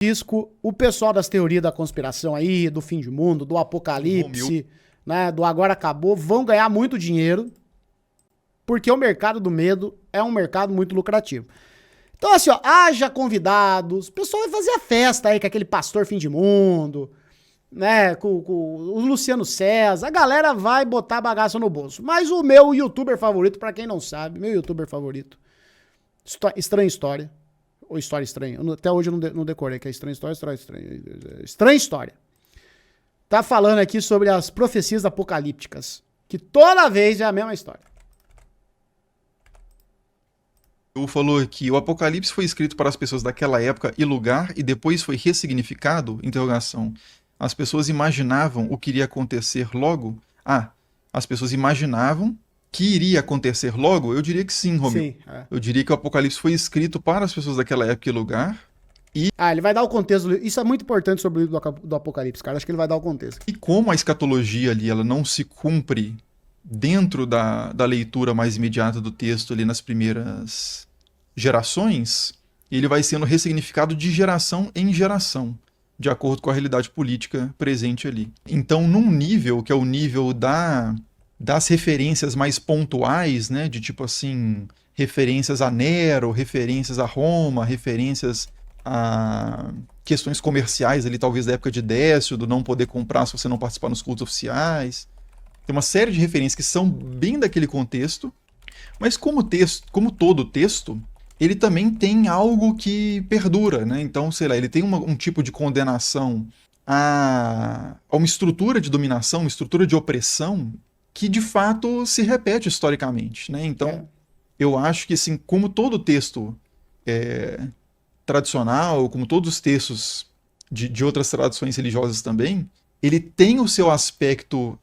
risco, o pessoal das teorias da conspiração aí, do fim de mundo, do apocalipse, né, do agora acabou, vão ganhar muito dinheiro, porque o mercado do medo é um mercado muito lucrativo. Então assim, ó, haja convidados, o pessoal vai fazer a festa aí com aquele pastor fim de mundo, né, com o Luciano César, a galera vai botar bagaço no bolso. Mas o meu youtuber favorito, pra quem não sabe, meu youtuber favorito, Estranha História, ou História Estranha, até hoje eu não decorei, que é Estranha História. Tá falando aqui sobre as profecias apocalípticas, que toda vez é a mesma história. O falou que o Apocalipse foi escrito para as pessoas daquela época e lugar e depois foi ressignificado? Interrogação. As pessoas imaginavam o que iria acontecer logo? As pessoas imaginavam que iria acontecer logo? Eu diria que sim, Romeu. Sim, é. Eu diria que o Apocalipse foi escrito para as pessoas daquela época e lugar. Ele vai dar o contexto. Isso é muito importante sobre o livro do Apocalipse, cara. Acho que ele vai dar o contexto. E como a escatologia ali, ela não se cumpre dentro da leitura mais imediata do texto ali nas primeiras gerações, ele vai sendo ressignificado de geração em geração, de acordo com a realidade política presente ali. Então, num nível que é o nível das referências mais pontuais, né, de tipo assim, referências a Nero, referências a Roma, referências a questões comerciais ali, talvez da época de Décio, do não poder comprar se você não participar nos cultos oficiais. Tem uma série de referências que são bem daquele contexto, mas como todo texto, ele também tem algo que perdura, né? Então, sei lá, ele tem um tipo de condenação a uma estrutura de dominação, uma estrutura de opressão que de fato se repete historicamente, né? Então, eu acho que assim, como todo texto tradicional, como todos os textos de outras tradições religiosas também, ele tem o seu aspecto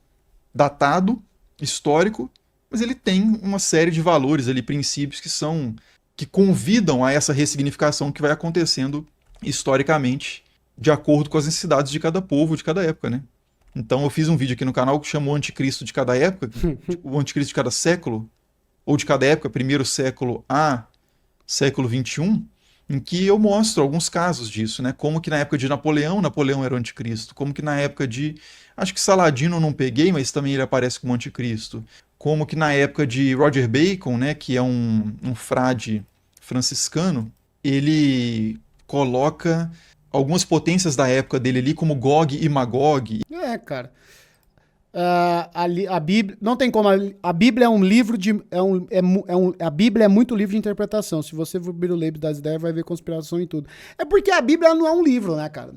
datado, histórico, mas ele tem uma série de valores ali, princípios que convidam a essa ressignificação que vai acontecendo historicamente, de acordo com as necessidades de cada povo, de cada época, né? Então eu fiz um vídeo aqui no canal que chamou o Anticristo de cada época, o Anticristo de cada século, ou de cada época, primeiro século a século XXI, em que eu mostro alguns casos disso, né? Como que na época de Napoleão era o anticristo. Como que na época de... Acho que Saladino eu não peguei, mas também ele aparece como anticristo. Como que na época de Roger Bacon, né? Que é um frade franciscano, ele coloca algumas potências da época dele ali como Gog e Magog. Cara. A Bíblia, não tem como, a Bíblia é um livro de, a Bíblia é muito livro de interpretação. Se você for abrir o livro das ideias, vai ver conspiração e tudo. É porque a Bíblia não é um livro, né, cara?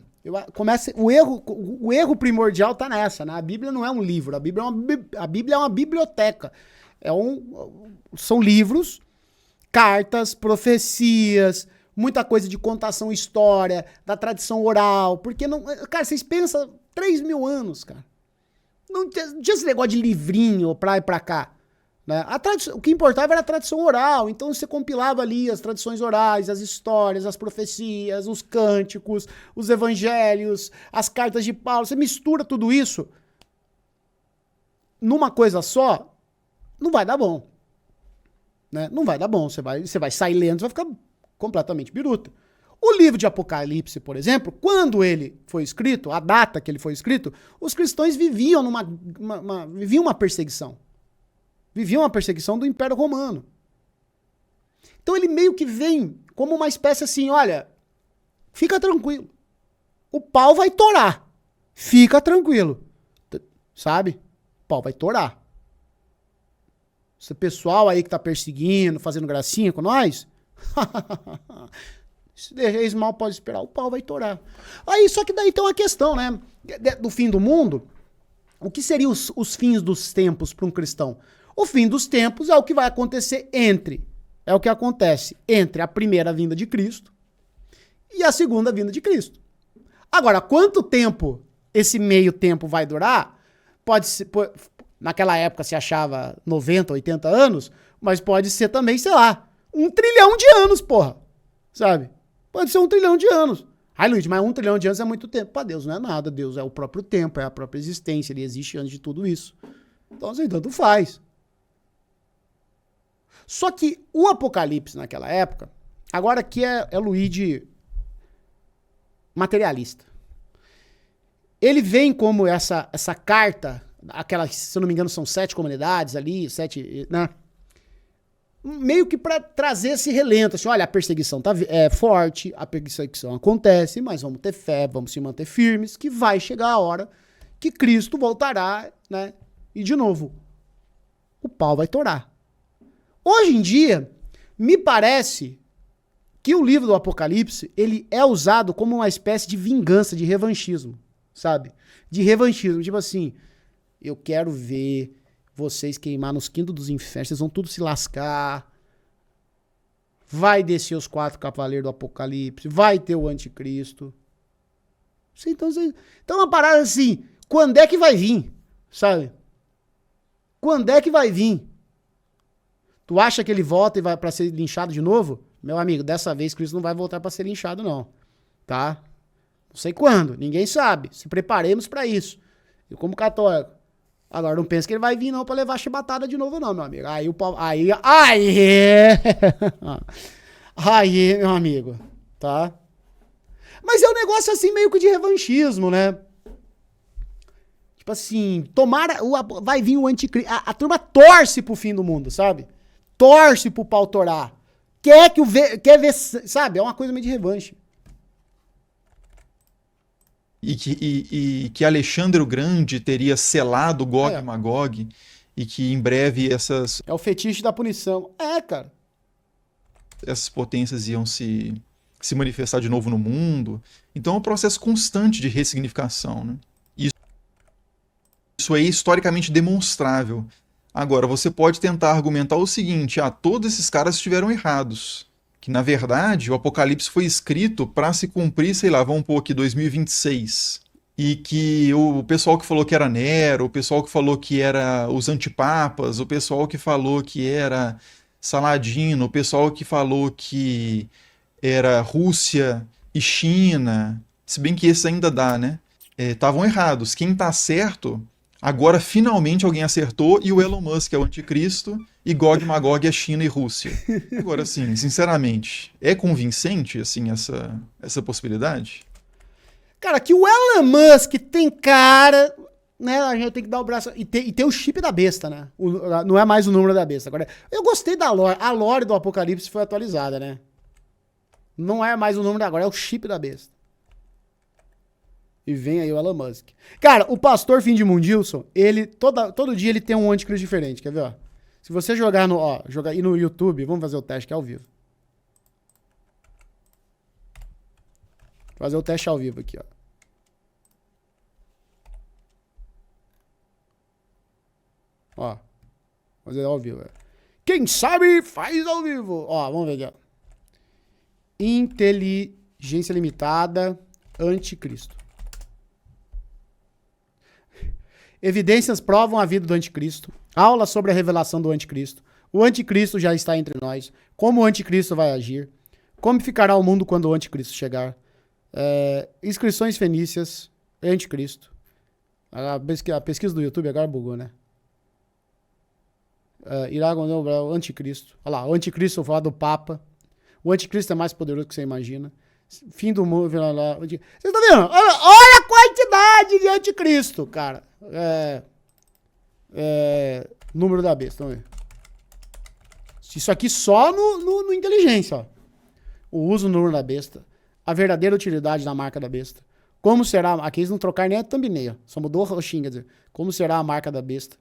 O erro primordial tá nessa, né? A Bíblia não é um livro, a Bíblia é uma biblioteca. São livros, cartas, profecias, muita coisa de contação, história, da tradição oral. Porque não, cara, vocês pensam 3.000 anos, cara. Não tinha esse negócio de livrinho pra ir pra cá. Né? O que importava era a tradição oral. Então você compilava ali as tradições orais, as histórias, as profecias, os cânticos, os evangelhos, as cartas de Paulo. Você mistura tudo isso numa coisa só, não vai dar bom. Né? Não vai dar bom. Você vai sair lendo, você vai ficar completamente biruta. O livro de Apocalipse, por exemplo, quando ele foi escrito, a data que ele foi escrito, os cristãos viviam uma perseguição. Viviam uma perseguição do Império Romano. Então ele meio que vem como uma espécie assim, olha, fica tranquilo. O pau vai torar. Fica tranquilo. Sabe? O pau vai torar. Esse pessoal aí que tá perseguindo, fazendo gracinha com nós... Se deixar mal, pode esperar, o pau vai torar. Aí, só que daí tem uma questão, né? Do fim do mundo, o que seriam os fins dos tempos para um cristão? O fim dos tempos é o que vai acontecer é o que acontece entre a primeira vinda de Cristo e a segunda vinda de Cristo. Agora, quanto tempo esse meio tempo vai durar? Pode ser, naquela época se achava 90, 80 anos, mas pode ser também, sei lá, 1 trilhão de anos, porra. Sabe? Pode ser 1 trilhão de anos. Ai, Luiz, mas 1 trilhão de anos é muito tempo. Para Deus não é nada. Deus é o próprio tempo, é a própria existência. Ele existe antes de tudo isso. Então, assim, tanto faz. Só que o Apocalipse naquela época, agora aqui é Luigi materialista. Ele vem como essa carta, aquelas, se eu não me engano, são 7 comunidades ali, 7, né? Meio que para trazer esse relento, assim, olha, a perseguição é forte, a perseguição acontece, mas vamos ter fé, vamos se manter firmes, que vai chegar a hora que Cristo voltará, né? E de novo, o pau vai torar. Hoje em dia, me parece que o livro do Apocalipse, ele é usado como uma espécie de vingança, de revanchismo, sabe? De revanchismo, tipo assim, eu quero ver vocês queimar nos quintos dos infernos, vocês vão tudo se lascar, vai descer os 4 cavaleiros do Apocalipse, vai ter o anticristo. Então é uma parada assim, quando é que vai vir, sabe? Quando é que vai vir? Tu acha que ele volta e vai para ser linchado de novo? Meu amigo, dessa vez Cristo não vai voltar para ser linchado não, tá? Não sei quando, ninguém sabe, se preparemos para isso. Eu como católico, agora não pensa que ele vai vir não pra levar chibatada de novo não, meu amigo. Aí o pau... Aí, meu amigo, tá? Mas é um negócio assim meio que de revanchismo, né? Tipo assim, vai vir o anticristo. A turma torce pro fim do mundo, sabe? Torce pro pau torar. Quer ver, sabe? É uma coisa meio de revanche. E que Alexandre o Grande teria selado Gog e Magog, e que em breve essas... É o fetiche da punição. Cara. Essas potências iam se manifestar de novo no mundo. Então é um processo constante de ressignificação, né? Isso é historicamente demonstrável. Agora, você pode tentar argumentar o seguinte, todos esses caras estiveram errados. Que, na verdade, o Apocalipse foi escrito para se cumprir, sei lá, vamos pôr aqui 2026. E que o pessoal que falou que era Nero, o pessoal que falou que era os antipapas, o pessoal que falou que era Saladino, o pessoal que falou que era Rússia e China, se bem que esse ainda dá, né? Estavam errados. Quem tá certo, agora finalmente alguém acertou, e o Elon Musk é o anticristo, e Gog e Magog é China e Rússia. Agora, assim, sinceramente, é convincente, assim, essa possibilidade? Cara, que o Elon Musk tem cara, né, a gente tem que dar o braço, e tem o chip da besta, né, não é mais o número da besta. Agora, eu gostei da lore, a lore do Apocalipse foi atualizada, né, não é mais o número agora, é o chip da besta. E vem aí o Elon Musk. Cara, o pastor Findimundilson, ele, todo dia ele tem um anticristo diferente, quer ver, ó? Se você jogar aí no YouTube, vamos fazer o teste que é ao vivo. Fazer o teste ao vivo aqui, ó. Ó. Fazer ao vivo. Quem sabe faz ao vivo. Ó, vamos ver aqui, ó. Inteligência limitada, anticristo. Evidências provam a vida do anticristo. Aula sobre a revelação do anticristo. O anticristo já está entre nós. Como o anticristo vai agir. Como ficará o mundo quando o anticristo chegar. Inscrições fenícias. Anticristo. A pesquisa do YouTube agora bugou, né? Irá o anticristo. Olha lá, o anticristo fala do Papa. O anticristo é mais poderoso do que você imagina. Fim do mundo. Você tá vendo? Olha a quantidade de anticristo, cara. Número da besta, vamos ver. Isso aqui só no inteligência, ó. O uso do número da besta. A verdadeira utilidade da marca da besta. Como será... Aqui eles não trocaram nem a thumbnail. Só mudou o roxinho, quer dizer. Como será a marca da besta?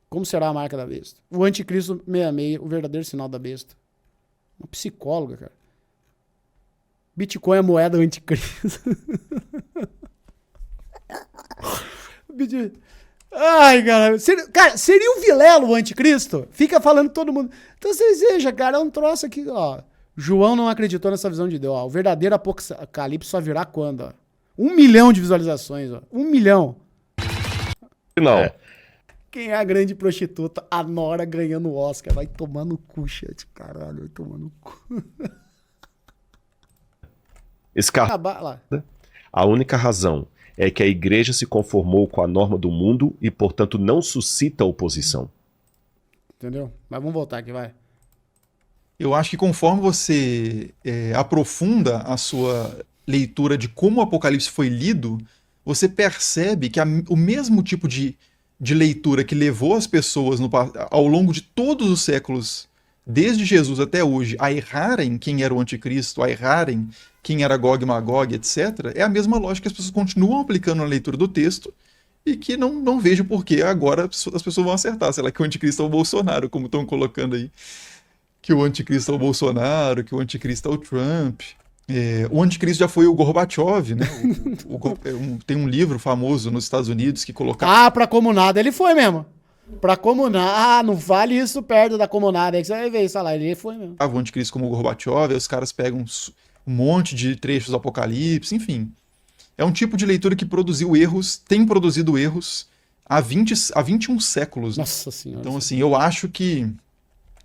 Como será a marca da besta? O anticristo 66, o verdadeiro sinal da besta. Uma psicóloga, cara. Bitcoin é a moeda anticristo. Ai, cara. Seria o Vilela o anticristo? Fica falando todo mundo. Então vocês vejam, cara, é um troço aqui, ó. João não acreditou nessa visão de Deus, ó. O verdadeiro apocalipse só virá quando, ó? 1 milhão de visualizações, ó. 1 milhão. Não. Quem é a grande prostituta? A Nora ganhando o Oscar. Vai tomar no cu, chat. Caralho, vai tomar no cu. A única razão é que a igreja se conformou com a norma do mundo e, portanto, não suscita oposição. Entendeu? Mas vamos voltar aqui, vai. Eu acho que conforme você aprofunda a sua leitura de como o Apocalipse foi lido, você percebe que o mesmo tipo de leitura que levou as pessoas ao longo de todos os séculos, desde Jesus até hoje, a errarem quem era o anticristo, a errarem quem era Gog e Magog, etc., é a mesma lógica que as pessoas continuam aplicando na leitura do texto e que não vejo por que agora as pessoas vão acertar. Sei lá, que o anticristo é o Bolsonaro, como estão colocando aí. Que o anticristo é o Bolsonaro, que o anticristo é o Trump. O anticristo já foi o Gorbachev, né? Tem um livro famoso nos Estados Unidos que coloca... Ah, pra comunada ele foi mesmo. Pra comunada, não vale isso perto da comunada. Aí que você vai ver isso lá, ele foi mesmo. O anticristo como o Gorbachev, aí os caras pegam um monte de trechos do Apocalipse, enfim. É um tipo de leitura que produziu erros, tem produzido erros há 21 séculos. Né? Nossa Senhora. Então, assim, eu acho que...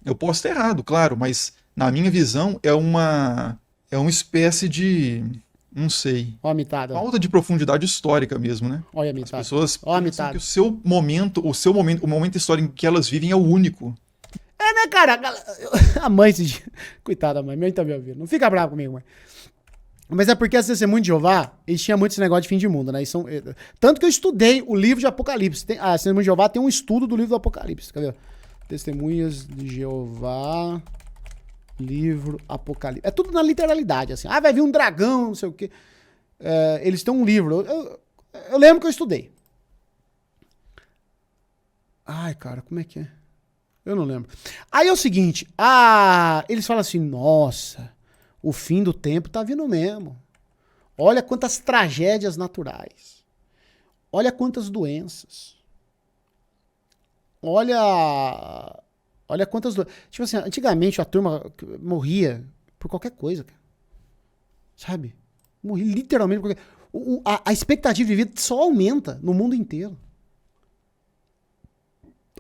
Eu posso estar errado, claro, mas na minha visão é uma espécie de... Não sei. Ó a mitada. Falta de profundidade histórica mesmo, né? Olha a mitada. As pessoas Ó a pensam mitada. que o momento histórico em que elas vivem é o único. É, né, cara? A mãe, coitada da mãe, minha mãe tá me ouvindo. Não fica bravo comigo, mãe. Mas é porque as testemunhas de Jeová, eles tinham muito esse negócio de fim de mundo, né? Tanto que eu estudei o livro de Apocalipse. As testemunhas de Jeová tem um estudo do livro do Apocalipse. Cadê? Testemunhas de Jeová, livro Apocalipse. É tudo na literalidade, assim. Ah, vai vir um dragão, não sei o quê. Eles têm um livro. Eu lembro que eu estudei. Ai, cara, como é que é? Eu não lembro. Aí é o seguinte, eles falam assim, nossa, o fim do tempo tá vindo mesmo. Olha quantas tragédias naturais. Olha quantas doenças. Olha quantas doenças. Tipo assim, antigamente a turma morria por qualquer coisa, cara. Sabe? Morria literalmente por qualquer... A expectativa de vida só aumenta no mundo inteiro.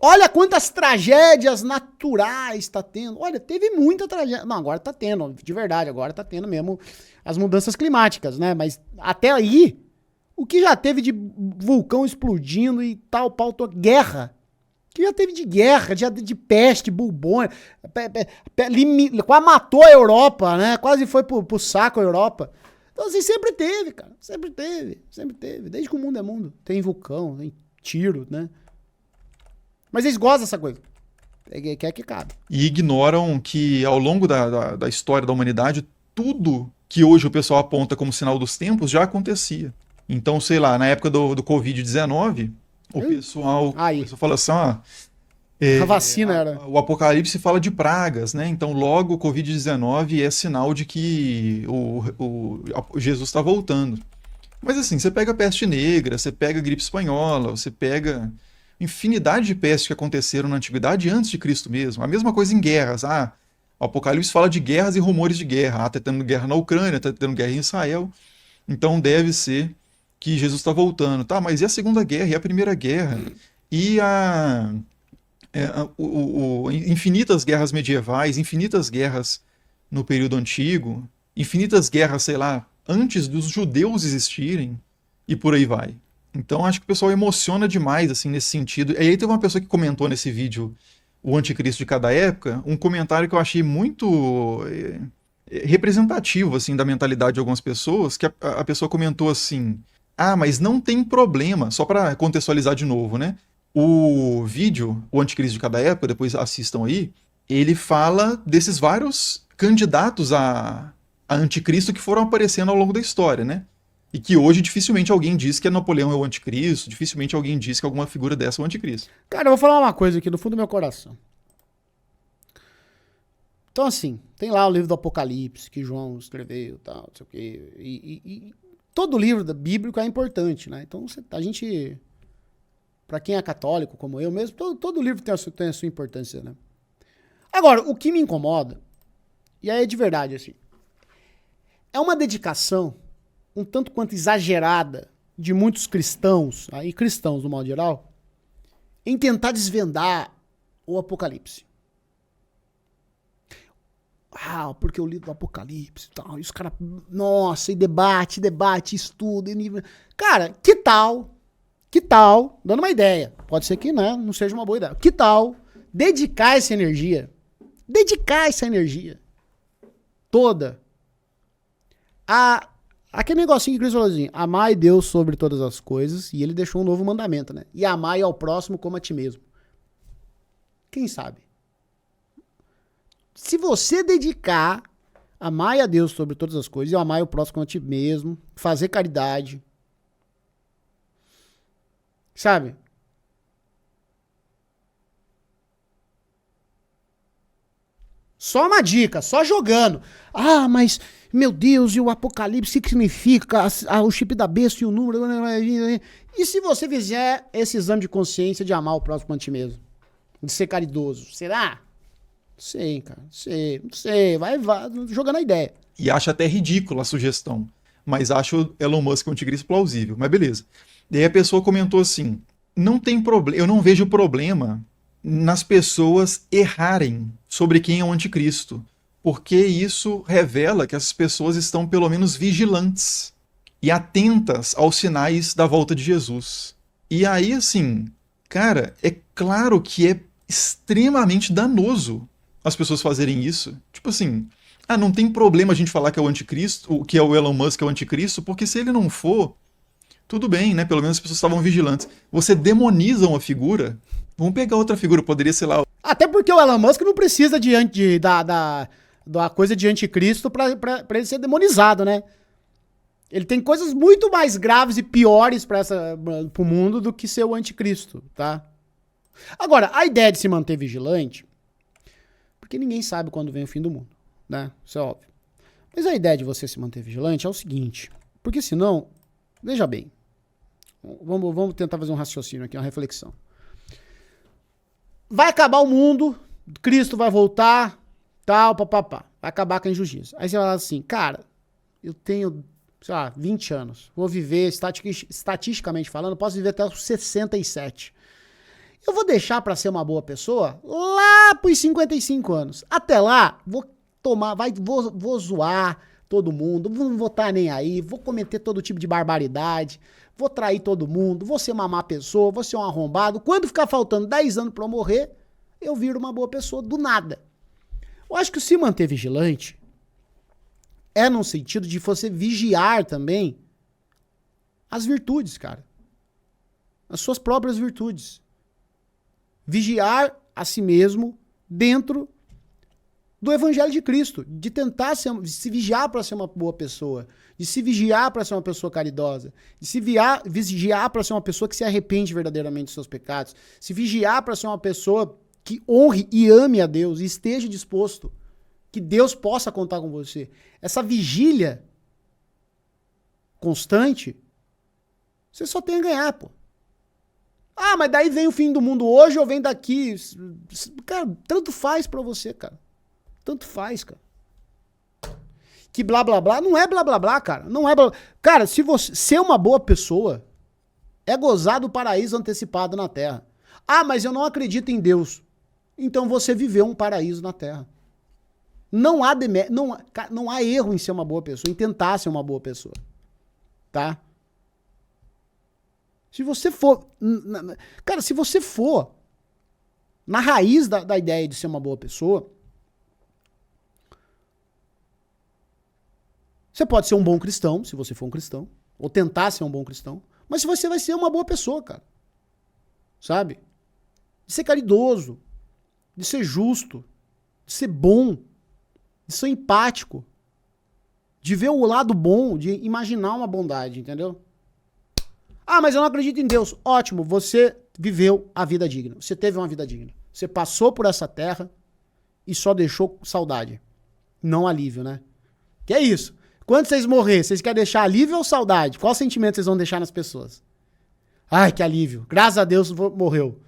Olha quantas tragédias naturais tá tendo. Olha, teve muita tragédia. Não, agora tá tendo, de verdade, agora tá tendo mesmo as mudanças climáticas, né? Mas até aí, o que já teve de vulcão explodindo e tal, guerra. O que já teve de guerra, de peste, bubônia, quase matou a Europa, né? Quase foi pro saco a Europa. Então assim, sempre teve, cara. Sempre teve. Desde que o mundo é mundo. Tem vulcão, tem tiro, né? Mas eles gostam dessa coisa. Quer que cabe. E ignoram que ao longo da história da humanidade, tudo que hoje o pessoal aponta como sinal dos tempos já acontecia. Então, sei lá, na época do Covid-19, o pessoal fala assim, a vacina era... O Apocalipse fala de pragas, né? Então, logo o Covid-19 é sinal de que o Jesus está voltando. Mas assim, você pega a peste negra, você pega a gripe espanhola, você pega... infinidade de pestes que aconteceram na antiguidade antes de Cristo mesmo. A mesma coisa em guerras. O Apocalipse fala de guerras e rumores de guerra. Tá tendo guerra na Ucrânia, tá tendo guerra em Israel. Então deve ser que Jesus está voltando. Tá, mas e a Segunda Guerra? E a Primeira Guerra? E infinitas guerras medievais, infinitas guerras no período antigo, infinitas guerras, sei lá, antes dos judeus existirem, e por aí vai. Então acho que o pessoal emociona demais assim nesse sentido. E aí teve uma pessoa que comentou nesse vídeo o anticristo de cada época, um comentário que eu achei muito representativo assim da mentalidade de algumas pessoas, que a pessoa comentou assim: mas não tem problema, só para contextualizar de novo, né? O vídeo, o anticristo de cada época, depois assistam aí, ele fala desses vários candidatos a anticristo que foram aparecendo ao longo da história, né? E que hoje dificilmente alguém diz que Napoleão é o anticristo, dificilmente alguém diz que alguma figura dessa é o anticristo. Cara, eu vou falar uma coisa aqui do fundo do meu coração. Então assim, tem lá o livro do Apocalipse, que João escreveu e tal, não sei o quê. E todo livro bíblico é importante, né? Então a gente, pra quem é católico como eu mesmo, todo livro tem a sua importância, né? Agora, o que me incomoda, e aí é de verdade assim, é uma dedicação um tanto quanto exagerada de muitos cristãos, aí cristãos no modo geral, em tentar desvendar o Apocalipse. Porque eu li do Apocalipse e tal, e os caras, nossa, e debate, estuda. Cara, que tal, dando uma ideia, pode ser que não seja uma boa ideia, que tal dedicar essa energia toda Aquele negocinho que Cristo falou assim, amai Deus sobre todas as coisas, e ele deixou um novo mandamento, né? E amai ao próximo como a ti mesmo. Quem sabe? Se você dedicar, amai a Deus sobre todas as coisas, e amai o próximo como a ti mesmo, fazer caridade, sabe? Só uma dica, só jogando. Ah, mas, meu Deus, e o Apocalipse, o que significa? O chip da besta e o número. E se você fizer esse exame de consciência de amar o próximo a ti mesmo? De ser caridoso? Será? Não sei, cara. Não sei. Vai jogando a ideia. E acho até ridícula a sugestão. Mas acho o Elon Musk um anticristo plausível. Mas beleza. E aí a pessoa comentou assim: não tem problema, eu não vejo problema nas pessoas errarem sobre quem é o anticristo, porque isso revela que essas pessoas estão pelo menos vigilantes e atentas aos sinais da volta de Jesus. E aí, assim, cara, é claro que é extremamente danoso as pessoas fazerem isso. Tipo assim, não tem problema a gente falar que é o anticristo, que é o Elon Musk é o anticristo, porque se ele não for, tudo bem, né? Pelo menos as pessoas estavam vigilantes. Você demoniza uma figura. Vamos pegar outra figura, poderia ser lá. Até porque o Elon Musk não precisa da coisa de anticristo pra ele ser demonizado, né? Ele tem coisas muito mais graves e piores pro mundo do que ser o anticristo, tá? Agora, a ideia de se manter vigilante, porque ninguém sabe quando vem o fim do mundo, né? Isso é óbvio. Mas a ideia de você se manter vigilante é o seguinte, porque senão, veja bem, vamos tentar fazer um raciocínio aqui, uma reflexão. Vai acabar o mundo, Cristo vai voltar, tal, papapá. Vai acabar com a injustiça. Aí você fala assim, cara, eu tenho, sei lá, 20 anos. Vou viver, estatisticamente falando, posso viver até os 67. Eu vou deixar pra ser uma boa pessoa lá pros 55 anos. Até lá, vou zoar todo mundo, não vou estar nem aí, vou cometer todo tipo de barbaridade, vou trair todo mundo, vou ser uma má pessoa, vou ser um arrombado. Quando ficar faltando 10 anos pra eu morrer, eu viro uma boa pessoa do nada. Eu acho que se manter vigilante é num sentido de você vigiar também as virtudes, cara. As suas próprias virtudes. Vigiar a si mesmo dentro do Evangelho de Cristo, de tentar de se vigiar para ser uma boa pessoa, de se vigiar para ser uma pessoa caridosa, de se vigiar para ser uma pessoa que se arrepende verdadeiramente dos seus pecados, se vigiar para ser uma pessoa que honre e ame a Deus e esteja disposto que Deus possa contar com você. Essa vigília constante, você só tem a ganhar, pô. Ah, mas daí vem o fim do mundo hoje ou vem daqui? Cara, tanto faz pra você, cara. Tanto faz, cara. Que blá blá blá não é blá blá blá, cara. Não é blá. Cara, se você ser uma boa pessoa é gozar do paraíso antecipado na Terra. Ah, mas eu não acredito em Deus. Então você viveu um paraíso na Terra. Não há erro em ser uma boa pessoa, em tentar ser uma boa pessoa. Tá? Se você for... Cara, se você for na raiz da ideia de ser uma boa pessoa, você pode ser um bom cristão, se você for um cristão, ou tentar ser um bom cristão, mas você vai ser uma boa pessoa, cara. Sabe? De ser caridoso, de ser justo, de ser bom, de ser empático, de ver o lado bom, de imaginar uma bondade, entendeu? Ah, mas eu não acredito em Deus. Ótimo, você viveu a vida digna. Você teve uma vida digna. Você passou por essa terra e só deixou saudade. Não alívio, né? Que é isso. Quando vocês morrerem, vocês querem deixar alívio ou saudade? Qual sentimento vocês vão deixar nas pessoas? Ai, que alívio. Graças a Deus morreu.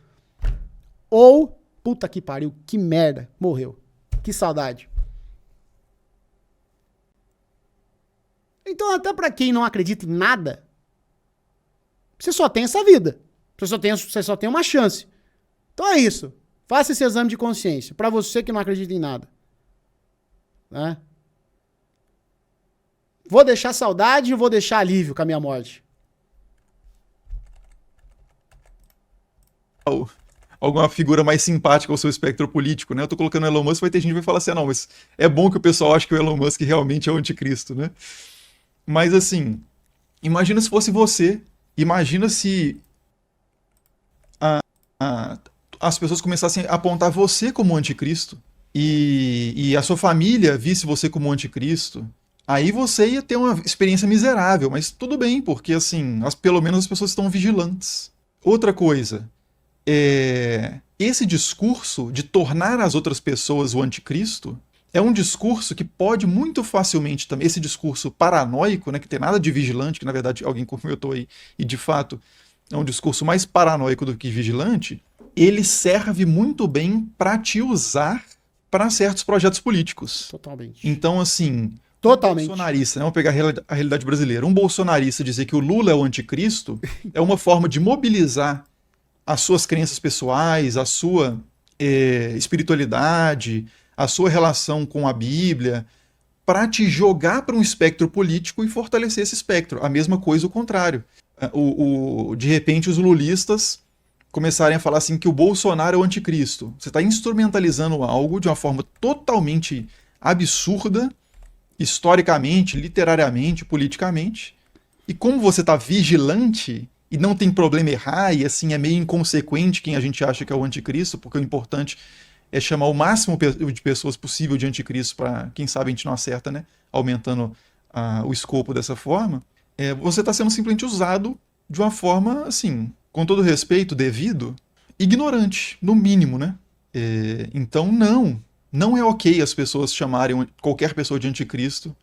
Ou, puta que pariu, que merda, morreu. Que saudade. Então, até pra quem não acredita em nada, você só tem essa vida. Você só tem uma chance. Então é isso. Faça esse exame de consciência. Pra você que não acredita em nada. Né? Vou deixar saudade ou vou deixar alívio com a minha morte? Alguma figura mais simpática ao seu espectro político, né? Eu tô colocando o Elon Musk, vai ter gente que vai falar assim, não, mas é bom que o pessoal ache que o Elon Musk realmente é o anticristo, né? Mas assim, imagina se fosse você, imagina se a- as pessoas começassem a apontar você como anticristo e a sua família visse você como anticristo, aí você ia ter uma experiência miserável, mas tudo bem, porque assim, pelo menos as pessoas estão vigilantes. Outra coisa, esse discurso de tornar as outras pessoas o anticristo é um discurso que pode muito facilmente também, esse discurso paranoico, né, que tem nada de vigilante, que na verdade alguém comentou aí, e de fato é um discurso mais paranoico do que vigilante, ele serve muito bem para te usar para certos projetos políticos. Totalmente. Então, assim, Totalmente. um bolsonarista, né, vamos pegar a realidade brasileira, um bolsonarista dizer que o Lula é o anticristo é uma forma de mobilizar as suas crenças pessoais, a sua espiritualidade, a sua relação com a Bíblia, para te jogar para um espectro político e fortalecer esse espectro. A mesma coisa o contrário. De repente os lulistas começarem a falar assim que o Bolsonaro é o anticristo. Você está instrumentalizando algo de uma forma totalmente absurda, historicamente, literariamente, politicamente. E como você está vigilante e não tem problema errar, e assim é meio inconsequente quem a gente acha que é o anticristo, porque o importante é chamar o máximo de pessoas possível de anticristo para, quem sabe, a gente não acerta, né? Aumentando o escopo dessa forma. Você está sendo simplesmente usado de uma forma, assim, com todo respeito devido, ignorante, no mínimo, né? Então, não é ok as pessoas chamarem qualquer pessoa de anticristo,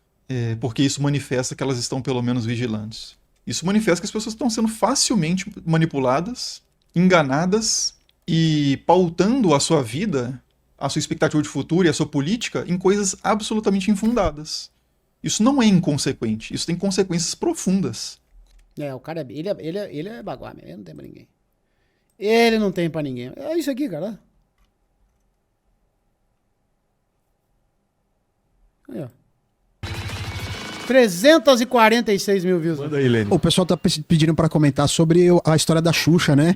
porque isso manifesta que elas estão pelo menos vigilantes. Isso manifesta que as pessoas estão sendo facilmente manipuladas, enganadas e pautando a sua vida, a sua expectativa de futuro e a sua política em coisas absolutamente infundadas. Isso não é inconsequente, isso tem consequências profundas. O cara, ele é baguá mesmo, ele não tem pra ninguém. Ele não tem pra ninguém. É isso aqui, cara. Aí, ó. 346 mil views. Manda aí, Lênin. O pessoal tá pedindo pra comentar sobre a história da Xuxa, né?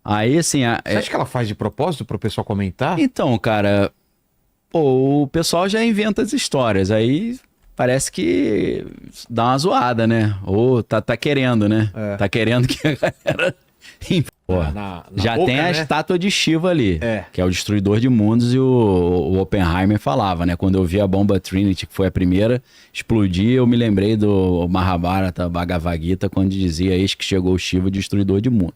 Aí, assim... Você acha que ela faz de propósito pro pessoal comentar? Então, cara... Pô, o pessoal já inventa as histórias. Aí parece que dá uma zoada, né? Ou tá querendo, né? Tá querendo que a galera... Porra, já boca, tem a estátua de Shiva ali, que é o destruidor de mundos, e o Oppenheimer falava, né? Quando eu vi a bomba Trinity, que foi a primeira explodir, eu me lembrei do Mahabharata, Bhagavad Gita, quando dizia: eis que chegou o Shiva, destruidor de mundo.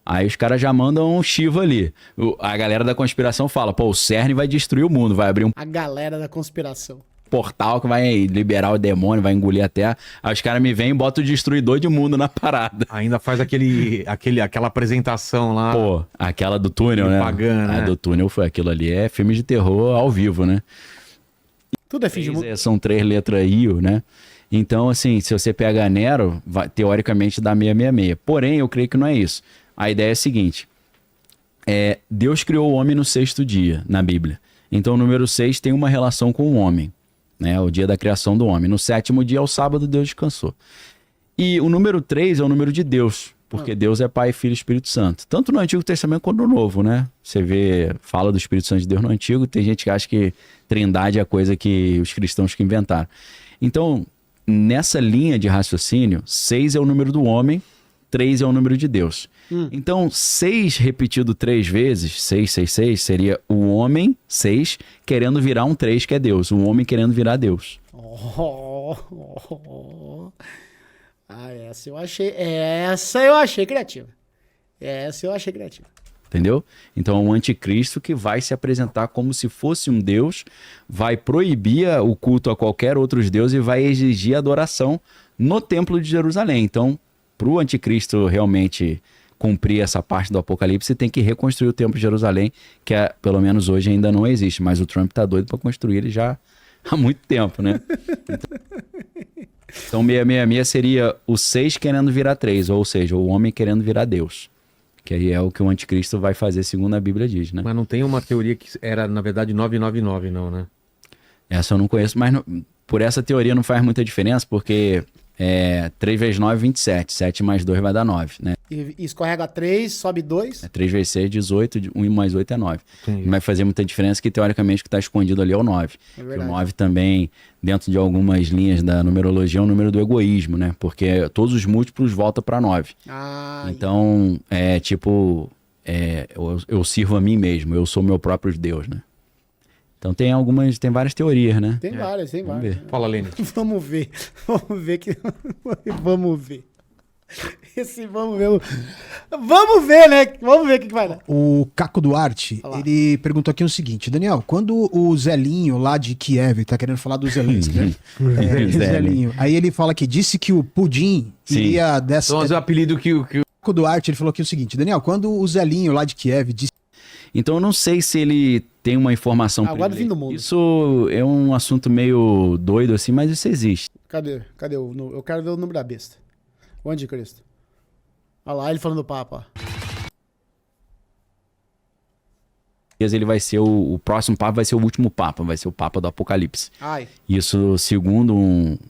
Aí os caras já mandam um Shiva ali. A galera da conspiração fala: pô, o CERN vai destruir o mundo, vai abrir um A galera da conspiração. portal que vai liberar o demônio, vai engolir a Terra. Aí os caras me vêm e botam o destruidor de mundo na parada. Ainda faz aquela apresentação lá. Pô, aquela do túnel, né? Pagana, né? A do túnel foi aquilo ali. É filme de terror ao vivo, né? Tudo é filho de mundo. São 3 letras IO, né? Então, assim, se você pega a Nero, teoricamente dá 666. Porém, eu creio que não é isso. A ideia é a seguinte. Deus criou o homem no 6º dia, na Bíblia. Então, o número 6 tem uma relação com o homem. Né, o dia da criação do homem. No 7º dia, é o sábado, Deus descansou. E o número 3 é o número de Deus, porque Deus é Pai, Filho e Espírito Santo. Tanto no Antigo Testamento quanto no Novo, né? Você fala do Espírito Santo de Deus no Antigo, tem gente que acha que Trindade é a coisa que os cristãos que inventaram. Então, nessa linha de raciocínio, 6 é o número do homem, 3 é o número de Deus. Então, 6 repetido 3 vezes, 666, seria o homem, 6, querendo virar um 3, que é Deus. Um homem querendo virar Deus. Essa eu achei criativa. Entendeu? Então, é um anticristo que vai se apresentar como se fosse um Deus, vai proibir o culto a qualquer outro Deus e vai exigir adoração no Templo de Jerusalém. Então, para o anticristo realmente cumprir essa parte do Apocalipse, tem que reconstruir o Templo de Jerusalém, que pelo menos hoje ainda não existe, mas o Trump tá doido para construir ele já há muito tempo, né? Então 666 seria o 6 querendo virar 3, ou seja, o homem querendo virar Deus. Que aí é o que o anticristo vai fazer, segundo a Bíblia diz, né? Mas não tem uma teoria que era, na verdade, 999, não, né? Essa eu não conheço, mas por essa teoria não faz muita diferença, porque é 3 vezes 9, 27. 7 mais 2 vai dar 9, né? E escorrega 3, sobe 2. 3 vezes 6, 18. 1 mais 8 é 9. Entendi. Não vai fazer muita diferença que, teoricamente, o que está escondido ali é o 9. É O verdade. 9 também, dentro de algumas linhas da numerologia, é o número do egoísmo, né? Porque todos os múltiplos voltam para 9. Ah, Então, eu sirvo a mim mesmo, eu sou meu próprio Deus, né? Então tem várias teorias, né? tem várias, tem Vamos várias. ver. Fala, Lene. Vamos ver. Vamos ver que. Vamos ver. Esse vamos ver. Vamos ver, né? Vamos ver o que vai dar. O Caco Duarte, Olha lá. ele perguntou aqui o seguinte, Daniel, quando o Zelinho lá de Kiev, tá querendo falar do Zelensky, né? Zelinho. Aí ele fala que disse que o Pudim Sim. iria dessa... Então, mas o apelido que o Caco Duarte, ele falou aqui o seguinte, Daniel, quando o Zelinho lá de Kiev disse Então eu não sei se ele tem uma informação Agora do fim do mundo. Isso é um assunto meio doido assim, mas isso existe. Cadê? Eu quero ver o número da besta. O anticristo. Olha lá, ele falando do Papa. Ele vai ser o próximo Papa, vai ser o último Papa, vai ser o Papa do Apocalipse. Ai, Isso segundo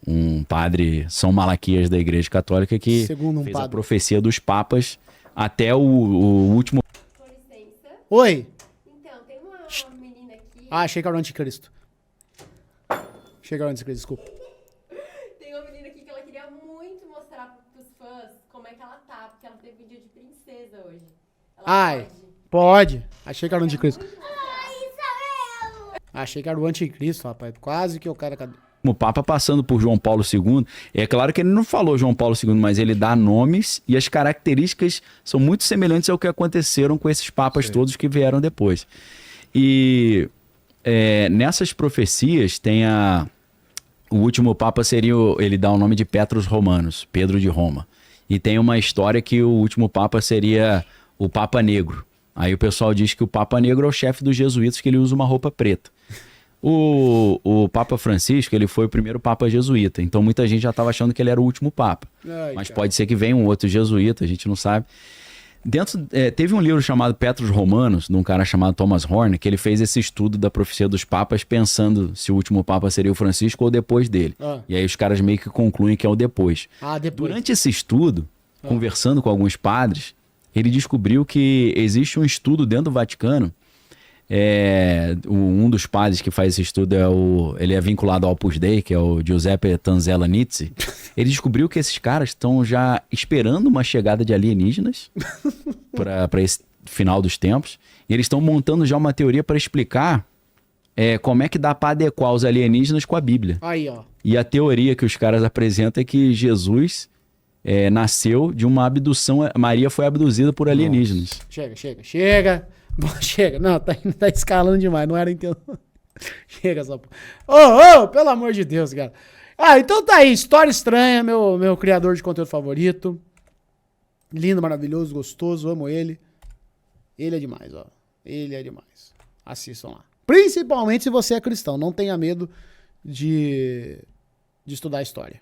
um padre São Malaquias da Igreja Católica que segundo um fez a padre. profecia dos papas até o último. Com licença. Oi! Então, tem uma menina aqui. Ah, achei que era o anticristo. Achei que era o anticristo, desculpa. Tem uma menina aqui que ela queria muito mostrar pros fãs como é que ela tá, porque ela teve vídeo de princesa hoje. Ela Ai, pode. Achei que era o anticristo. Achei que era o anticristo, rapaz. Quase que o cara... Papa passando por João Paulo II. É claro que ele não falou João Paulo II, mas ele dá nomes e as características são muito semelhantes ao que aconteceram com esses papas todos que vieram depois. E nessas profecias tem o último papa seria, ele dá o nome de Petrus Romanus, Pedro de Roma. E tem uma história que o último papa seria o Papa Negro. Aí o pessoal diz que o Papa Negro é o chefe dos jesuítas, que ele usa uma roupa preta. O Papa Francisco, ele foi o primeiro Papa jesuíta, então muita gente já estava achando que ele era o último Papa. Ai, Mas cara. pode ser que venha um outro jesuíta, a gente não sabe. Teve um livro chamado Petrus Romanus, de um cara chamado Thomas Horner, que ele fez esse estudo da profecia dos papas, pensando se o último Papa seria o Francisco ou depois dele. Ah. E aí os caras meio que concluem que é o depois. Ah, depois. Durante esse estudo, conversando com alguns padres, ele descobriu que existe um estudo dentro do Vaticano. Um dos padres que faz esse estudo ele é vinculado ao Opus Dei, que é o Giuseppe Tanzella Nizzi. Ele descobriu que esses caras estão já esperando uma chegada de alienígenas para esse final dos tempos. E eles estão montando já uma teoria para explicar como é que dá para adequar os alienígenas com a Bíblia. Aí, ó. E a teoria que os caras apresentam é que Jesus nasceu de uma abdução. Maria foi abduzida por alienígenas. Chega. Bom, chega. Não, tá escalando demais. Não era intenção. Chega essa porra. Ô, pelo amor de Deus, cara. Ah, então tá aí. História Estranha, meu criador de conteúdo favorito. Lindo, maravilhoso, gostoso. Amo ele. Ele é demais, ó. Ele é demais. Assistam lá. Principalmente se você é cristão. Não tenha medo de estudar história.